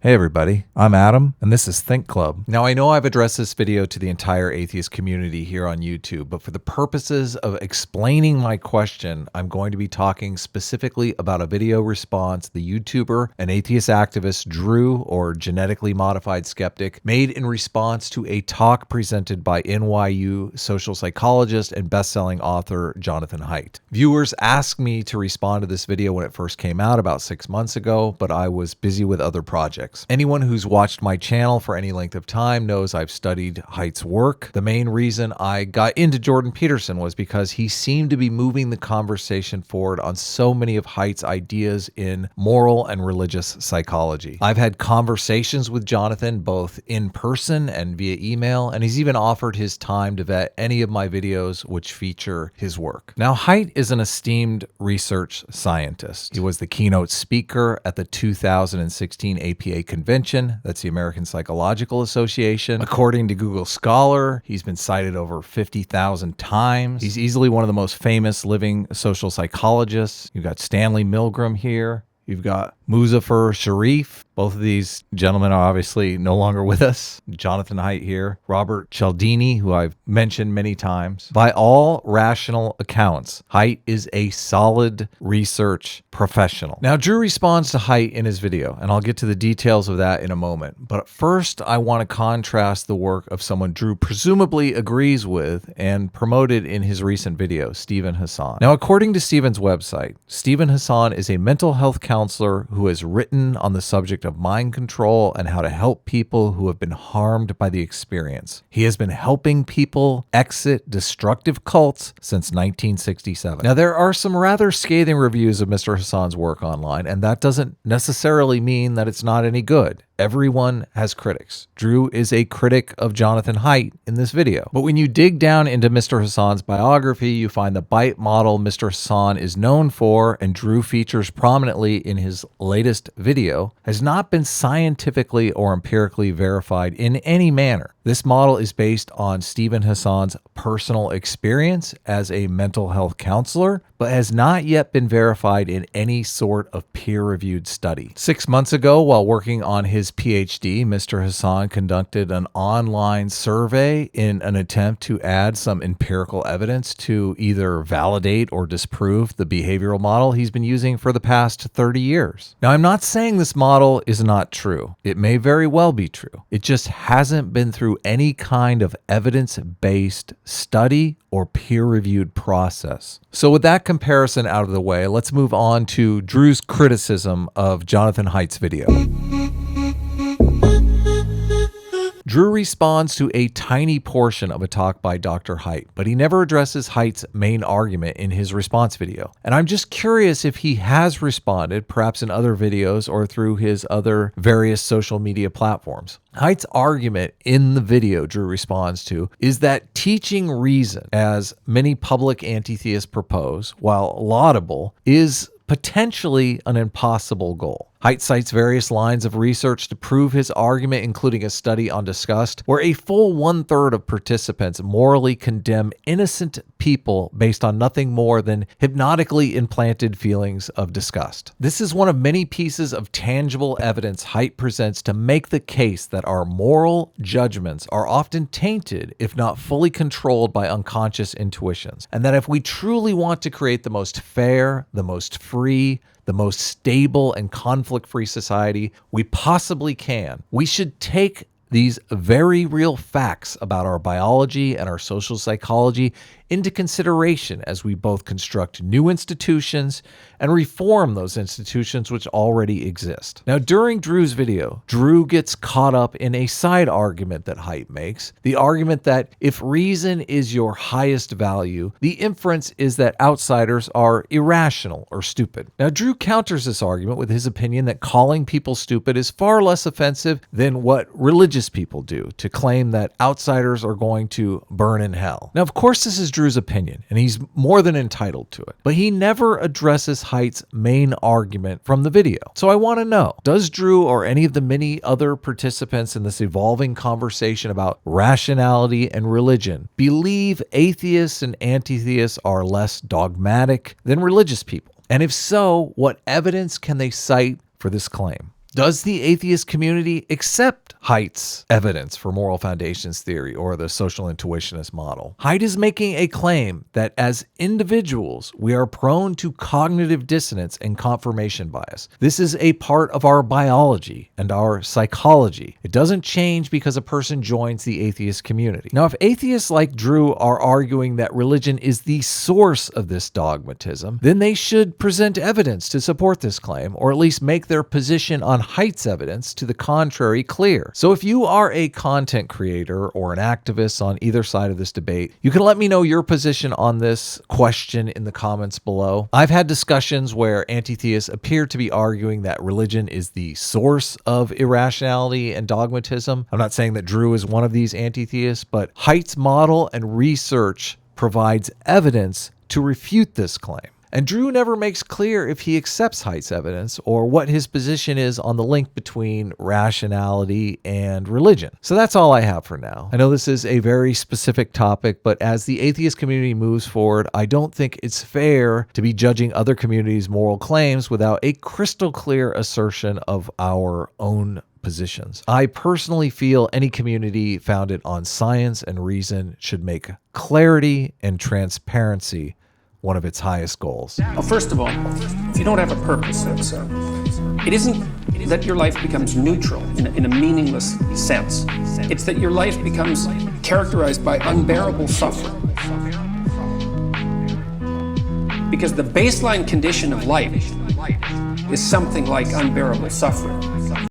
Hey everybody, I'm Adam, and this is Think Club. Now I know I've addressed this video to the entire atheist community here on YouTube, but for the purposes of explaining my question, I'm going to be talking specifically about a video response the YouTuber and atheist activist Drew, or Genetically Modified Skeptic, made in response to a talk presented by NYU social psychologist and best-selling author Jonathan Haidt. Viewers asked me to respond to this video when it first came out about 6 months ago, but I was busy with other projects. Anyone who's watched my channel for any length of time knows I've studied Haidt's work. The main reason I got into Jordan Peterson was because he seemed to be moving the conversation forward on so many of Haidt's ideas in moral and religious psychology. I've had conversations with Jonathan both in person and via email, and he's even offered his time to vet any of my videos which feature his work. Now, Haidt is an esteemed research scientist. He was the keynote speaker at the 2016 APA Convention, that's the American Psychological Association. According to Google Scholar, he's been cited over 50,000 times. He's easily one of the most famous living social psychologists. You've got Stanley Milgram here. You've got Muzaffar Sharif. Both of these gentlemen are obviously no longer with us. Jonathan Haidt here. Robert Cialdini, who I've mentioned many times. By all rational accounts, Haidt is a solid research professional. Now, Drew responds to Haidt in his video, and I'll get to the details of that in a moment. But first, I want to contrast the work of someone Drew presumably agrees with and promoted in his recent video, Steven Hassan. Now, according to Steven's website, Steven Hassan is a mental health counselor who has written on the subject of mind control and how to help people who have been harmed by the experience. He has been helping people exit destructive cults since 1967. Now, there are some rather scathing reviews of Mr. Hassan's work online, and that doesn't necessarily mean that it's not any good. Everyone has critics. Drew is a critic of Jonathan Haidt in this video. But when you dig down into Mr. Hassan's biography, you find the bite model Mr. Hassan is known for, and Drew features prominently in his latest video, has not been scientifically or empirically verified in any manner. This model is based on Steven Hassan's personal experience as a mental health counselor, but has not yet been verified in any sort of peer-reviewed study. 6 months ago, while working on his PhD, Mr. Hassan conducted an online survey in an attempt to add some empirical evidence to either validate or disprove the behavioral model he's been using for the past 30 years. Now, I'm not saying this model is not true. It may very well be true. It just hasn't been through any kind of evidence-based study or peer-reviewed process. So with that comparison out of the way, let's move on to Drew's criticism of Jonathan Haidt's video. Drew responds to a tiny portion of a talk by Dr. Haidt, but he never addresses Haidt's main argument in his response video. And I'm just curious if he has responded, perhaps in other videos or through his other various social media platforms. Haidt's argument in the video Drew responds to is that teaching reason, as many public anti-theists propose, while laudable, is potentially an impossible goal. Haidt cites various lines of research to prove his argument, including a study on disgust, where a full 1/3 of participants morally condemn innocent people based on nothing more than hypnotically implanted feelings of disgust. This is one of many pieces of tangible evidence Haidt presents to make the case that our moral judgments are often tainted, if not fully controlled, by unconscious intuitions, and that if we truly want to create the most fair, the most free, the most stable and conflict-free society we possibly can, we should take these very real facts about our biology and our social psychology into consideration as we both construct new institutions and reform those institutions which already exist. Now, during Drew's video, Drew gets caught up in a side argument that Haidt makes, the argument that if reason is your highest value, the inference is that outsiders are irrational or stupid. Now, Drew counters this argument with his opinion that calling people stupid is far less offensive than what religious people do to claim that outsiders are going to burn in hell. Now, of course, this is Drew's opinion, and he's more than entitled to it. But he never addresses Haidt's main argument from the video. So I want to know, does Drew or any of the many other participants in this evolving conversation about rationality and religion believe atheists and anti-theists are less dogmatic than religious people? And if so, what evidence can they cite for this claim? Does the atheist community accept Haidt's evidence for moral foundations theory or the social intuitionist model? Haidt is making a claim that as individuals, we are prone to cognitive dissonance and confirmation bias. This is a part of our biology and our psychology. It doesn't change because a person joins the atheist community. Now, if atheists like Drew are arguing that religion is the source of this dogmatism, then they should present evidence to support this claim, or at least make their position on Haidt's evidence to the contrary clear. So if you are a content creator or an activist on either side of this debate, you can let me know your position on this question in the comments below. I've had discussions where anti-theists appear to be arguing that religion is the source of irrationality and dogmatism. I'm not saying that Drew is one of these anti-theists, but Haidt's model and research provides evidence to refute this claim. And Drew never makes clear if he accepts Haidt's evidence or what his position is on the link between rationality and religion. So that's all I have for now. I know this is a very specific topic, but as the atheist community moves forward, I don't think it's fair to be judging other communities' moral claims without a crystal clear assertion of our own positions. I personally feel any community founded on science and reason should make clarity and transparency one of its highest goals. Well, first of all, if you don't have a purpose, it isn't that your life becomes neutral in a meaningless sense. It's that your life becomes characterized by unbearable suffering. Because the baseline condition of life is something like unbearable suffering.